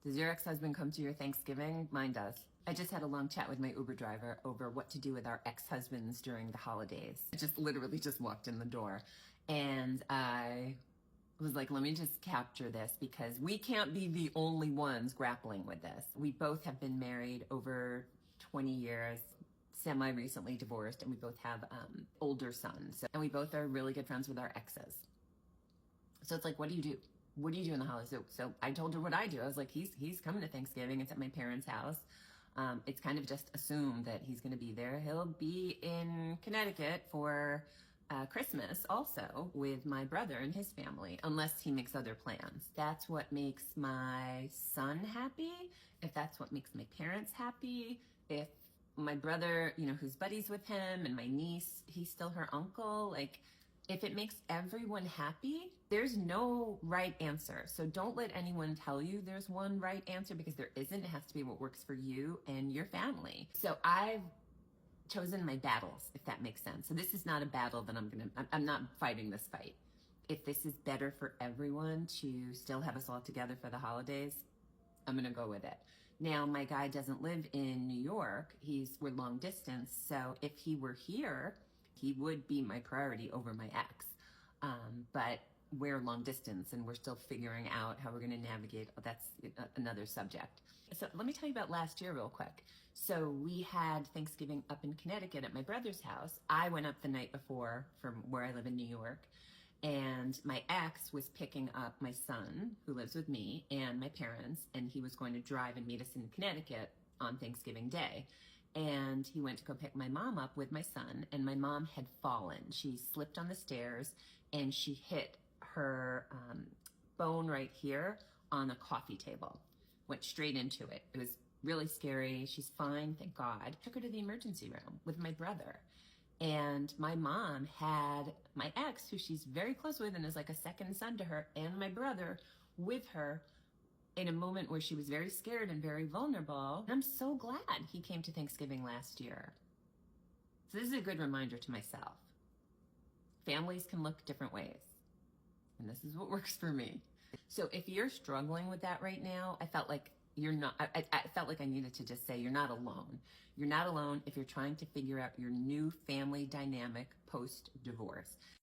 Does your ex-husband come to your Thanksgiving? Mine does. I just had a long chat with my Uber driver over what to do with our ex-husbands during the holidays. I just literally just walked in the door and I was like, let me just capture this because we can't be the only ones grappling with this. We both have been married over 20 years, semi-recently divorced, and we both have older sons. And we both are really good friends with our exes. So it's like, what do you do? What do you do in the holidays? So I told her what I do. I was like, he's coming to Thanksgiving. It's at my parents' house. It's kind of just assumed that he's going to be there. He'll be in Connecticut for Christmas also with my brother and his family, unless he makes other plans. That's what makes my son happy. If that's what makes my parents happy. If my brother, who's buddies with him, and my niece, he's still her uncle, like, if it makes everyone happy, there's no right answer. So don't let anyone tell you there's one right answer, because there isn't. It has to be what works for you and your family. So I've chosen my battles, if that makes sense. So this is not a battle that I'm not fighting this fight. If this is better for everyone to still have us all together for the holidays, I'm gonna go with it. Now, my guy doesn't live in New York. We're long distance. So if he were here, he would be my priority over my ex. But we're long distance and we're still figuring out how we're going to navigate. That's another subject. So let me tell you about last year real quick. So we had Thanksgiving up in Connecticut at my brother's house. I went up the night before from where I live in New York. And my ex was picking up my son, who lives with me, and my parents, and he was going to drive and meet us in Connecticut on Thanksgiving Day. And he went to go pick my mom up with my son, and my mom had fallen. She slipped on the stairs, and she hit her bone right here on a coffee table. Went straight into it. It was really scary. She's fine, thank God. Took her to the emergency room with my brother. And my mom had my ex, who she's very close with and is like a second son to her, and my brother with her in a moment where she was very scared and very vulnerable. And I'm so glad he came to Thanksgiving last year. So this is a good reminder to myself. Families can look different ways. And this is what works for me. So if you're struggling with that right now, I felt like I felt like I needed to just say, you're not alone. You're not alone if you're trying to figure out your new family dynamic post-divorce.